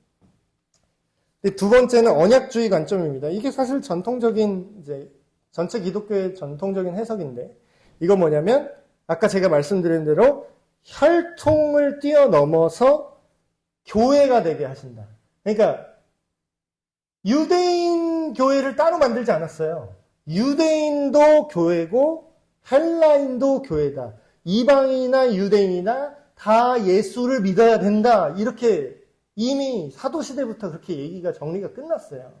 근데 두 번째는 언약주의 관점입니다. 이게 사실 전통적인 이제 전체 기독교의 전통적인 해석인데 이건 뭐냐면 아까 제가 말씀드린 대로 혈통을 뛰어넘어서 교회가 되게 하신다. 그러니까 유대인 교회를 따로 만들지 않았어요. 유대인도 교회고 헬라인도 교회다. 이방인이나 유대인이나 다 예수를 믿어야 된다. 이렇게 이미 사도시대부터 그렇게 얘기가 정리가 끝났어요.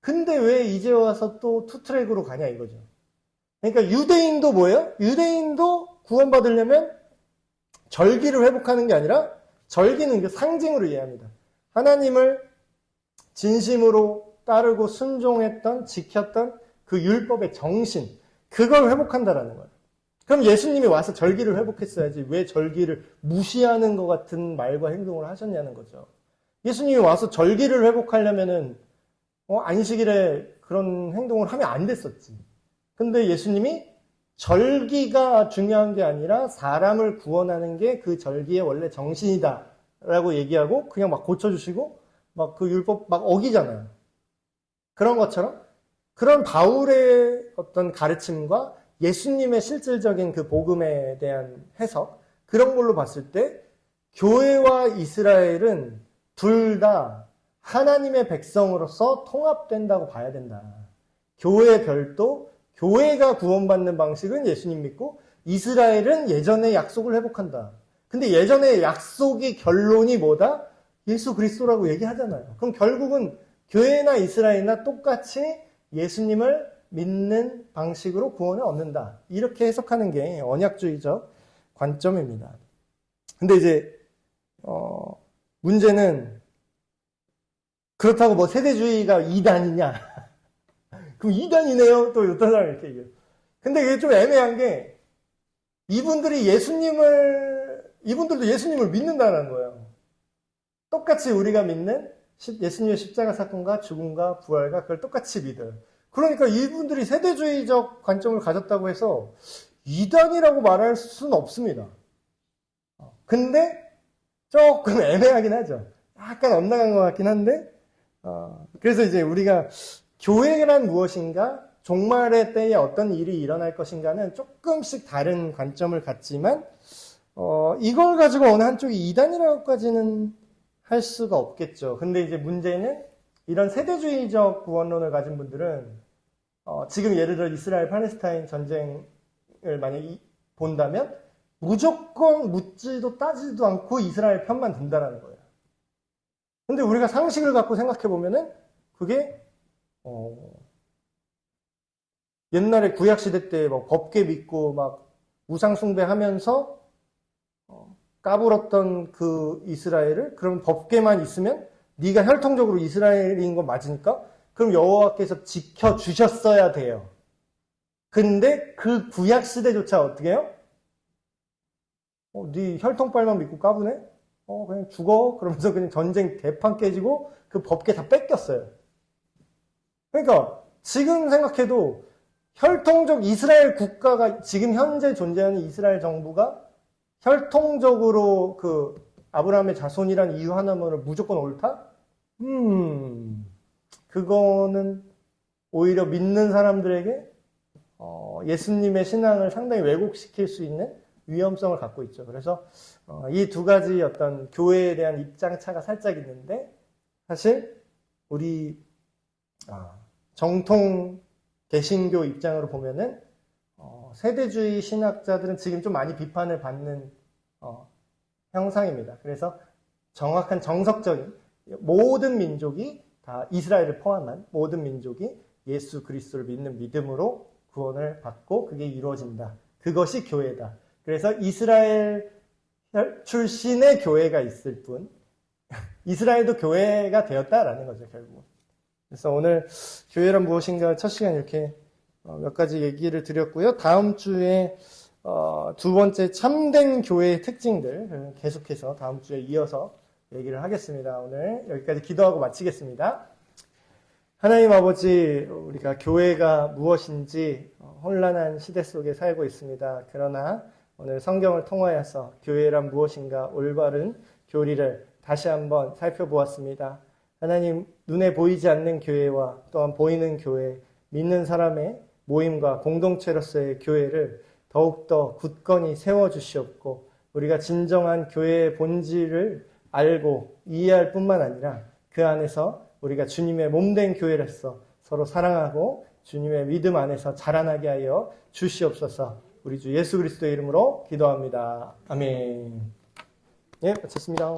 근데 왜 이제 와서 또 투트랙으로 가냐 이거죠. 그러니까 유대인도 뭐예요? 유대인도 구원받으려면 절기를 회복하는 게 아니라 절기는 상징으로 이해합니다. 하나님을 진심으로 따르고 순종했던, 지켰던 그 율법의 정신, 그걸 회복한다라는 거예요. 그럼 예수님이 와서 절기를 회복했어야지 왜 절기를 무시하는 것 같은 말과 행동을 하셨냐는 거죠. 예수님이 와서 절기를 회복하려면은 안식일에 그런 행동을 하면 안 됐었지. 근데 예수님이 절기가 중요한 게 아니라 사람을 구원하는 게 그 절기의 원래 정신이다 라고 얘기하고 그냥 막 고쳐주시고 막 그 율법 막 어기잖아요. 그런 것처럼 그런 바울의 어떤 가르침과 예수님의 실질적인 그 복음에 대한 해석 그런 걸로 봤을 때 교회와 이스라엘은 둘 다 하나님의 백성으로서 통합된다고 봐야 된다. 교회 별도 교회가 구원받는 방식은 예수님 믿고 이스라엘은 예전의 약속을 회복한다. 근데 예전의 약속의 결론이 뭐다? 예수 그리스도라고 얘기하잖아요. 그럼 결국은 교회나 이스라엘이나 똑같이 예수님을 믿는 방식으로 구원을 얻는다. 이렇게 해석하는 게 언약주의적 관점입니다. 근데 이제 문제는 그렇다고 뭐 세대주의가 이단이냐? 그럼 이단이네요. 또 어떤 사람이 이렇게 얘기해요. 근데 이게 좀 애매한 게 이분들도 예수님을 믿는다는 거예요. 똑같이 우리가 믿는 예수님의 십자가 사건과 죽음과 부활과 그걸 똑같이 믿어요. 그러니까 이분들이 세대주의적 관점을 가졌다고 해서 이단이라고 말할 수는 없습니다. 근데 조금 애매하긴 하죠. 약간 엇나간 것 같긴 한데, 그래서 이제 우리가 교회란 무엇인가, 종말의 때에 어떤 일이 일어날 것인가는 조금씩 다른 관점을 갖지만, 이걸 가지고 어느 한쪽이 이단이라고까지는 할 수가 없겠죠. 근데 이제 문제는 이런 세대주의적 구원론을 가진 분들은, 지금 예를 들어 이스라엘 팔레스타인 전쟁을 만약에 본다면, 무조건 묻지도 따지도 않고 이스라엘 편만 든다라는 거예요. 근데 우리가 상식을 갖고 생각해 보면은 그게 옛날에 구약 시대 때 막 법계 믿고 막 우상 숭배하면서 까불었던 그 이스라엘을 그럼 법계만 있으면 네가 혈통적으로 이스라엘인 거 맞으니까 그럼 여호와께서 지켜 주셨어야 돼요. 근데 그 구약 시대조차 어떻게 해요? 네 혈통빨만 믿고 까부네? 그냥 죽어. 그러면서 그냥 전쟁 대판 깨지고 그 법계 다 뺏겼어요. 그러니까 지금 생각해도 혈통적 이스라엘 국가가 지금 현재 존재하는 이스라엘 정부가 혈통적으로 그 아브라함의 자손이란 이유 하나만으로 무조건 옳다? 그거는 오히려 믿는 사람들에게 예수님의 신앙을 상당히 왜곡시킬 수 있는 위험성을 갖고 있죠. 그래서 이 두 가지 어떤 교회에 대한 입장차가 살짝 있는데 사실 우리 정통 개신교 입장으로 보면은 세대주의 신학자들은 지금 좀 많이 비판을 받는 형상입니다. 그래서 정확한 정석적인 모든 민족이 다 이스라엘을 포함한 모든 민족이 예수 그리스도를 믿는 믿음으로 구원을 받고 그게 이루어진다. 그것이 교회다. 그래서 이스라엘 출신의 교회가 있을 뿐 이스라엘도 교회가 되었다라는 거죠, 결국. 그래서 오늘 교회란 무엇인가 첫 시간 이렇게 몇 가지 얘기를 드렸고요. 다음 주에 두 번째 참된 교회의 특징들 계속해서 다음 주에 이어서 얘기를 하겠습니다. 오늘 여기까지 기도하고 마치겠습니다. 하나님 아버지, 우리가 교회가 무엇인지 혼란한 시대 속에 살고 있습니다. 그러나 오늘 성경을 통하여서 교회란 무엇인가 올바른 교리를 다시 한번 살펴보았습니다. 하나님, 눈에 보이지 않는 교회와 또한 보이는 교회, 믿는 사람의 모임과 공동체로서의 교회를 더욱더 굳건히 세워주시옵고 우리가 진정한 교회의 본질을 알고 이해할 뿐만 아니라 그 안에서 우리가 주님의 몸된 교회로서 서로 사랑하고 주님의 믿음 안에서 자라나게 하여 주시옵소서. 우리 주 예수 그리스도의 이름으로 기도합니다. 아멘. 예, 마쳤습니다.